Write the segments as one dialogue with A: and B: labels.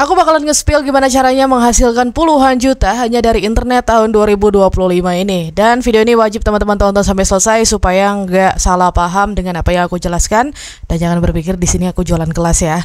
A: Aku bakalan nge-spill gimana caranya menghasilkan puluhan juta hanya dari internet tahun 2025 ini. Dan video ini wajib teman-teman tonton sampai selesai supaya nggak salah paham dengan apa yang aku jelaskan. Dan jangan berpikir di sini aku jualan kelas ya.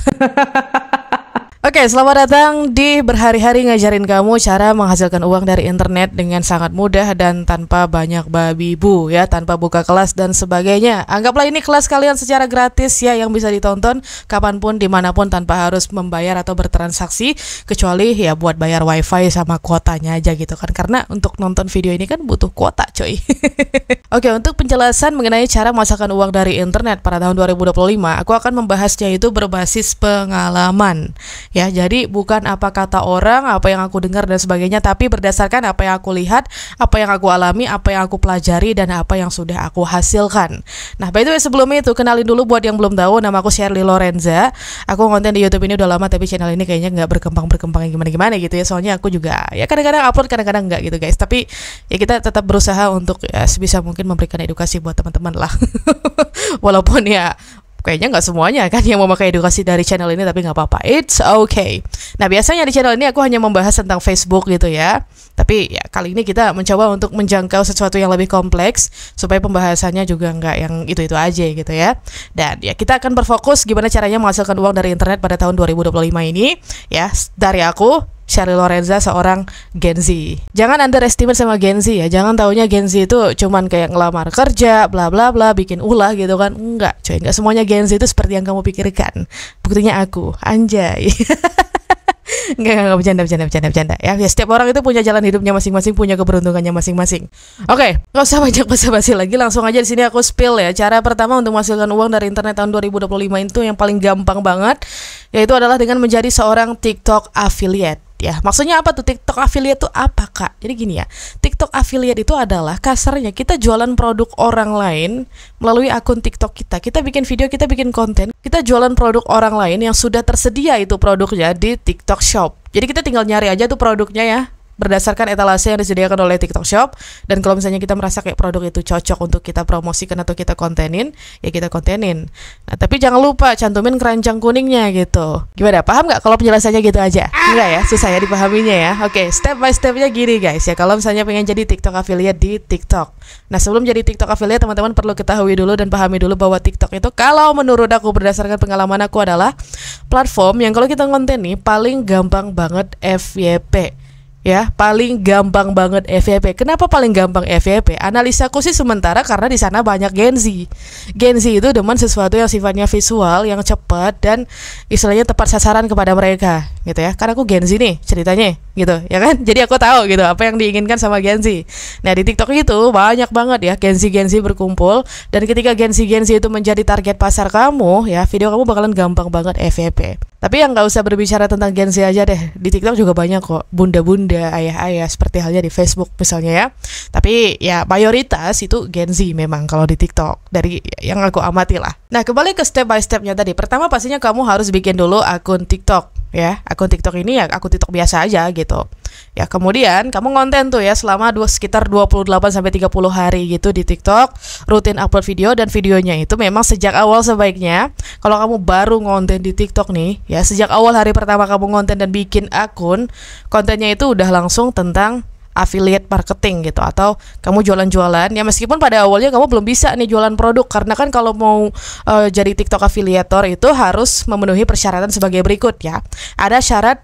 A: Oke, selamat datang di berhari-hari ngajarin kamu cara menghasilkan uang dari internet dengan sangat mudah dan tanpa banyak babi bu ya, tanpa buka kelas dan sebagainya. Anggaplah ini kelas kalian secara gratis ya, yang bisa ditonton kapanpun, dimanapun tanpa harus membayar atau bertransaksi, kecuali ya buat bayar wifi sama kuotanya aja gitu kan, karena untuk nonton video ini kan butuh kuota coy. Oke, untuk penjelasan mengenai cara menghasilkan uang dari internet pada tahun 2025, aku akan membahasnya itu berbasis pengalaman. Ya, jadi bukan apa kata orang, apa yang aku dengar dan sebagainya, tapi berdasarkan apa yang aku lihat, apa yang aku alami, apa yang aku pelajari, dan apa yang sudah aku hasilkan. Nah, by the way, sebelum itu, kenalin dulu buat yang belum tahu, nama aku Shirley Lorenza. Aku konten di YouTube ini udah lama, tapi channel ini kayaknya nggak berkembang gimana-gimana gitu ya. Soalnya aku juga ya kadang-kadang upload, kadang-kadang nggak gitu guys. Tapi ya kita tetap berusaha untuk ya sebisa mungkin memberikan edukasi buat teman-teman lah. Walaupun ya kayaknya nggak semuanya kan yang memakai edukasi dari channel ini, tapi nggak apa-apa, it's okay. Nah, biasanya di channel ini aku hanya membahas tentang Facebook gitu ya. Tapi ya kali ini kita mencoba untuk menjangkau sesuatu yang lebih kompleks supaya pembahasannya juga nggak yang itu-itu aja gitu ya. Dan ya kita akan berfokus gimana caranya menghasilkan uang dari internet pada tahun 2025 ini ya, dari aku Shirley Lorenza, seorang Gen Z. Jangan underestimate sama Gen Z ya. Jangan taunya Gen Z itu cuman kayak ngelamar kerja, bla bla bla, bikin ulah gitu kan. Enggak, coy, enggak semuanya Gen Z itu seperti yang kamu pikirkan. Buktinya aku, anjay. Enggak, bercanda ya. Ya, setiap orang itu punya jalan hidupnya masing-masing, punya keberuntungannya masing-masing. Oke, nggak usah banyak basa-basi lagi, langsung aja di sini aku spill ya. Cara pertama untuk menghasilkan uang dari internet tahun 2025 itu yang paling gampang banget, yaitu adalah dengan menjadi seorang TikTok affiliate. Ya, maksudnya apa tuh TikTok affiliate tuh apa kak? Jadi gini ya, TikTok affiliate itu adalah kasarnya kita jualan produk orang lain melalui akun TikTok kita. Kita bikin video, kita bikin konten, kita jualan produk orang lain yang sudah tersedia itu produknya di TikTok Shop. Jadi kita tinggal nyari aja tuh produknya ya, berdasarkan etalase yang disediakan oleh TikTok Shop. Dan kalau misalnya kita merasa kayak produk itu cocok untuk kita promosikan atau kita kontenin, ya kita kontenin. Nah, tapi jangan lupa cantumin keranjang kuningnya gitu. Gimana, paham nggak kalau penjelasannya gitu aja? Enggak ya, susah ya dipahaminya ya. Oke, step by stepnya gini guys ya. Kalau misalnya pengen jadi TikTok affiliate di TikTok, nah sebelum jadi TikTok affiliate, teman-teman perlu ketahui dulu dan pahami dulu bahwa TikTok itu, kalau menurut aku berdasarkan pengalaman aku, adalah platform yang kalau kita konten nih paling gampang banget FYP. Ya, paling gampang banget FYP. Kenapa paling gampang FYP? Analisaku sih sementara karena di sana banyak Gen Z. Gen Z itu demen sesuatu yang sifatnya visual, yang cepat dan istilahnya tepat sasaran kepada mereka, gitu ya. Karena aku Gen Z nih ceritanya, gitu, ya kan? Jadi aku tahu gitu apa yang diinginkan sama Gen Z. Nah, di TikTok itu banyak banget ya Gen Z berkumpul, dan ketika Gen Z itu menjadi target pasar kamu, ya video kamu bakalan gampang banget FYP. Tapi yang nggak usah berbicara tentang Gen Z aja deh, di TikTok juga banyak kok bunda-bunda, ayah-ayah, seperti halnya di Facebook misalnya ya. Tapi ya mayoritas itu Gen Z memang kalau di TikTok, dari yang aku amati lah. Nah, kembali ke step by stepnya tadi. Pertama pastinya kamu harus bikin dulu akun TikTok ya. Akun TikTok ini ya akun TikTok biasa aja gitu. Ya, kemudian kamu konten tuh ya selama sekitar 28-30 hari gitu di TikTok, rutin upload video, dan videonya itu memang sejak awal sebaiknya kalau kamu baru ngonten di TikTok nih ya, sejak awal hari pertama kamu ngonten dan bikin akun, kontennya itu udah langsung tentang affiliate marketing gitu, atau kamu jualan-jualan ya, meskipun pada awalnya kamu belum bisa nih jualan produk, karena kan kalau mau jadi TikTok affiliator itu harus memenuhi persyaratan sebagai berikut ya. Ada syarat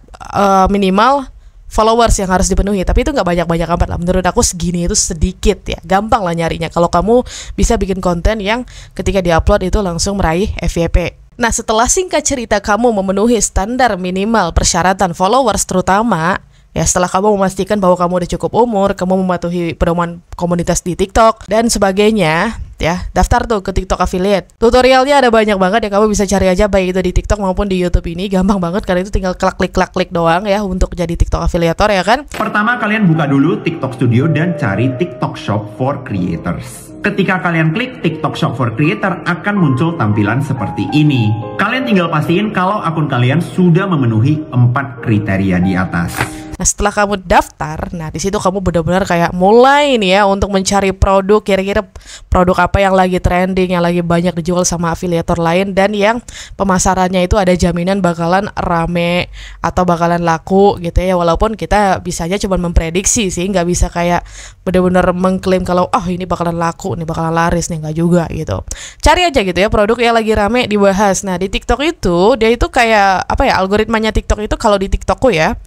A: minimal followers yang harus dipenuhi, tapi itu nggak banyak-banyak amat lah. Menurut aku segini itu sedikit ya, gampang lah nyarinya kalau kamu bisa bikin konten yang ketika diupload itu langsung meraih FYP. Nah, setelah singkat cerita kamu memenuhi standar minimal persyaratan followers terutama, ya setelah kamu memastikan bahwa kamu udah cukup umur, kamu mematuhi pedoman komunitas di TikTok dan sebagainya, ya daftar tuh ke TikTok affiliate. Tutorialnya ada banyak banget ya, kamu bisa cari aja baik itu di TikTok maupun di YouTube ini, gampang banget karena itu tinggal klik doang ya untuk jadi TikTok affiliator ya kan.
B: Pertama, kalian buka dulu TikTok Studio dan cari TikTok Shop for Creators. Ketika kalian klik TikTok Shop for Creator, akan muncul tampilan seperti ini. Kalian tinggal pastiin kalau akun kalian sudah memenuhi 4 kriteria di atas.
A: Nah, setelah kamu daftar, nah di situ kamu benar-benar kayak mulai nih ya untuk mencari produk, kira-kira produk apa yang lagi trending, yang lagi banyak dijual sama afiliator lain, dan yang pemasarannya itu ada jaminan bakalan rame atau bakalan laku gitu ya. Walaupun kita bisanya cuma memprediksi sih, nggak bisa kayak benar-benar mengklaim kalau ini bakalan laku, ini bakalan laris nih, nggak juga gitu. Cari aja gitu ya produk yang lagi rame dibahas. Nah di TikTok itu dia itu kayak apa ya, algoritmanya TikTok itu, kalau di TikTokku ya,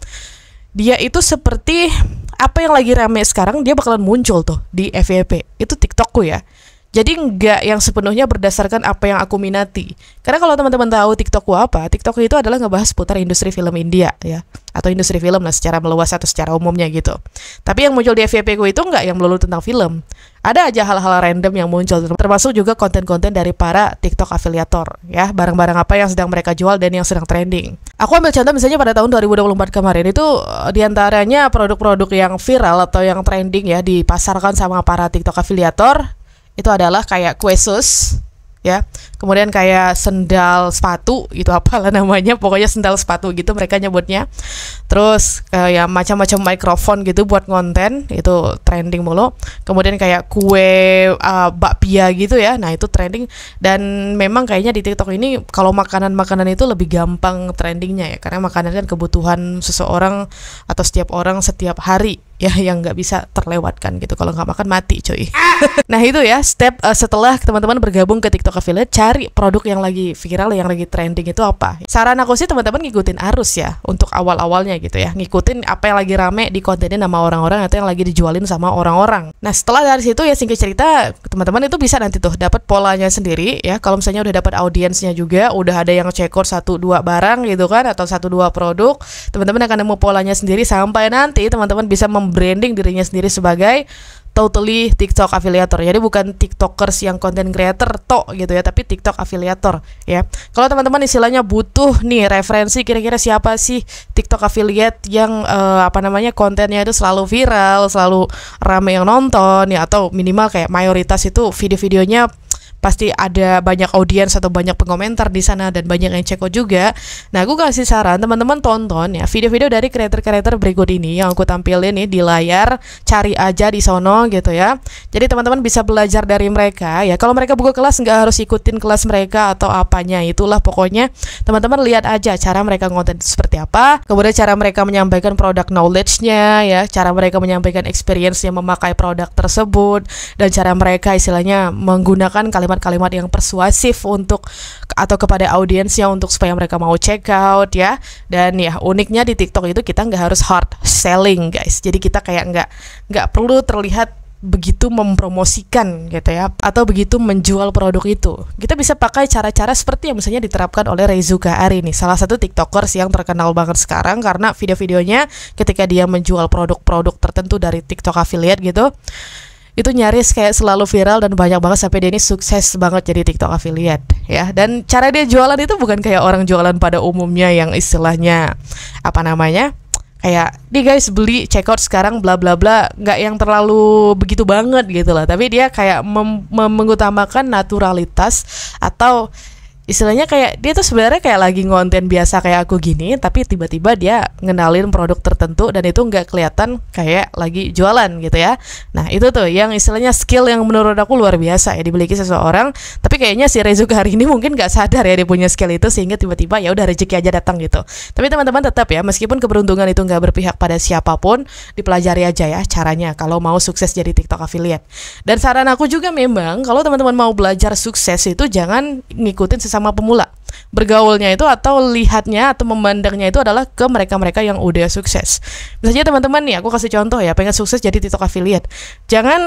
A: dia itu seperti apa yang lagi rame sekarang dia bakalan muncul tuh di FYP. Itu TikTokku ya. Jadi nggak yang sepenuhnya berdasarkan apa yang aku minati. Karena kalau teman-teman tahu TikTokku apa, TikTokku itu adalah ngebahas putar industri film India ya, atau industri film lah secara meluas atau secara umumnya gitu. Tapi yang muncul di FYP ku itu nggak yang melulu tentang film. Ada aja hal-hal random yang muncul, termasuk juga konten-konten dari para TikTok afiliator ya, barang-barang apa yang sedang mereka jual dan yang sedang trending. Aku ambil contoh misalnya pada tahun 2024 kemarin itu diantaranya produk-produk yang viral atau yang trending ya dipasarkan sama para TikTok afiliator. Itu adalah kayak kue sus ya, kemudian kayak sendal sepatu, itu apalah namanya, pokoknya sendal sepatu gitu mereka nyebutnya. Terus kayak macam-macam mikrofon gitu buat konten, itu trending mulu. Kemudian kayak kue bakpia gitu ya, nah itu trending. Dan memang kayaknya di TikTok ini kalau makanan-makanan itu lebih gampang trendingnya ya, karena makanan kan kebutuhan seseorang atau setiap orang setiap hari ya, yang nggak bisa terlewatkan gitu. Kalau nggak makan mati coy. Nah itu ya step setelah teman-teman bergabung ke TikTok Affiliate, cari produk yang lagi viral, yang lagi trending itu apa. Saran aku sih teman-teman ngikutin arus ya untuk awal-awalnya gitu ya, ngikutin apa yang lagi rame di kontenin sama orang-orang atau yang lagi dijualin sama orang-orang. Nah setelah dari situ ya singkat cerita teman-teman itu bisa nanti tuh dapat polanya sendiri ya. Kalau misalnya udah dapat audiensnya juga, udah ada yang check out 1-2 barang gitu kan, atau 1-2 produk, teman-teman akan nemu polanya sendiri sampai nanti teman-teman bisa branding dirinya sendiri sebagai totally TikTok affiliator. Jadi bukan TikTokers yang content creator tok gitu ya, tapi TikTok affiliator ya. Kalau teman-teman istilahnya butuh nih referensi kira-kira siapa sih TikTok affiliate yang kontennya itu selalu viral, selalu rame yang nonton ya, atau minimal kayak mayoritas itu video-videonya pasti ada banyak audiens atau banyak pengomentar di sana dan banyak yang check out juga. Nah, aku kasih saran teman-teman tonton ya video-video dari kreator-kreator berikut ini yang aku tampilin nih di layar, cari aja di sono gitu ya. Jadi teman-teman bisa belajar dari mereka ya. Kalau mereka buka kelas nggak harus ikutin kelas mereka atau apanya, itulah pokoknya teman-teman lihat aja cara mereka konten seperti apa, kemudian cara mereka menyampaikan product knowledge-nya ya, cara mereka menyampaikan experience-nya memakai produk tersebut, dan cara mereka istilahnya menggunakan kalimat-kalimat yang persuasif untuk atau kepada audiensnya untuk supaya mereka mau check out ya. Dan ya uniknya di TikTok itu kita nggak harus hard selling guys. Jadi kita kayak nggak perlu terlihat begitu mempromosikan gitu ya, atau begitu menjual produk itu. Kita bisa pakai cara-cara seperti yang misalnya diterapkan oleh Reizuka Ari nih, salah satu TikTokers yang terkenal banget sekarang karena video-videonya ketika dia menjual produk-produk tertentu dari TikTok affiliate gitu, itu nyaris kayak selalu viral dan banyak banget sampai dia ini sukses banget jadi TikTok affiliate ya. Dan cara dia jualan itu bukan kayak orang jualan pada umumnya yang istilahnya kayak nih guys beli check out sekarang bla bla bla, nggak yang terlalu begitu banget gitu lah. Tapi dia kayak mengutamakan naturalitas, atau istilahnya kayak dia tuh sebenarnya kayak lagi ngonten biasa kayak aku gini, tapi tiba-tiba dia ngenalin produk tertentu dan itu nggak kelihatan kayak lagi jualan gitu ya. Nah itu tuh yang istilahnya skill yang menurut aku luar biasa ya dimiliki seseorang. Tapi kayaknya si Reizuka hari ini mungkin nggak sadar ya dia punya skill itu, sehingga tiba-tiba ya udah rezeki aja datang gitu. Tapi teman-teman tetap ya, meskipun keberuntungan itu nggak berpihak pada siapapun, dipelajari aja ya caranya kalau mau sukses jadi TikTok affiliate. Dan saran aku juga memang kalau teman-teman mau belajar sukses itu jangan ngikutin sama pemula. Bergaulnya itu atau lihatnya atau memandangnya itu adalah ke mereka-mereka yang udah sukses. Misalnya teman-teman nih, aku kasih contoh ya, pengen sukses jadi TikTok affiliate, jangan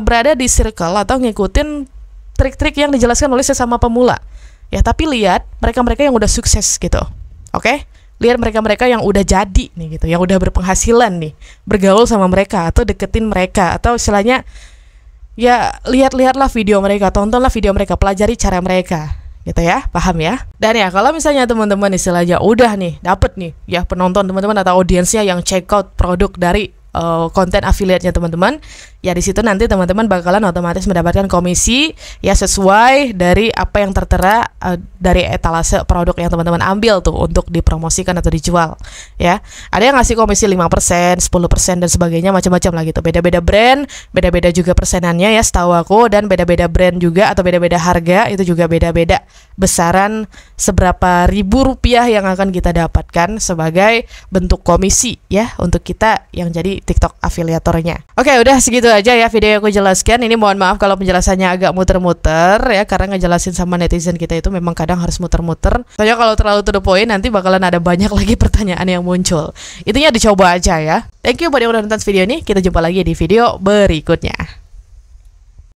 A: berada di circle atau ngikutin trik-trik yang dijelaskan oleh sesama pemula ya, tapi lihat mereka-mereka yang udah sukses gitu. Oke? Lihat mereka-mereka yang udah jadi nih gitu, yang udah berpenghasilan nih, bergaul sama mereka atau deketin mereka, atau istilahnya ya lihat-lihatlah video mereka, tontonlah video mereka, pelajari cara mereka gitu ya, paham ya? Dan ya kalau misalnya teman-teman istilahnya udah nih dapet nih ya penonton teman-teman atau audiensnya yang check out produk dari konten affiliate-nya teman-teman, ya di situ nanti teman-teman bakalan otomatis mendapatkan komisi ya sesuai dari apa yang tertera dari etalase produk yang teman-teman ambil tuh untuk dipromosikan atau dijual ya. Ada yang ngasih komisi 5%, 10% dan sebagainya, macam-macam lah gitu. Beda-beda brand, beda-beda juga persenannya ya setahu aku, dan beda-beda brand juga atau beda-beda harga itu juga beda-beda besaran seberapa ribu rupiah yang akan kita dapatkan sebagai bentuk komisi ya untuk kita yang jadi TikTok afiliatornya. Oke, udah segitu aja ya video yang aku jelaskan. Ini mohon maaf kalau penjelasannya agak muter-muter ya, karena ngejelasin sama netizen kita itu memang kadang harus muter-muter. Soalnya kalau terlalu to the point nanti bakalan ada banyak lagi pertanyaan yang muncul. Intinya dicoba aja ya. Thank you buat yang udah nonton video ini. Kita jumpa lagi di video berikutnya.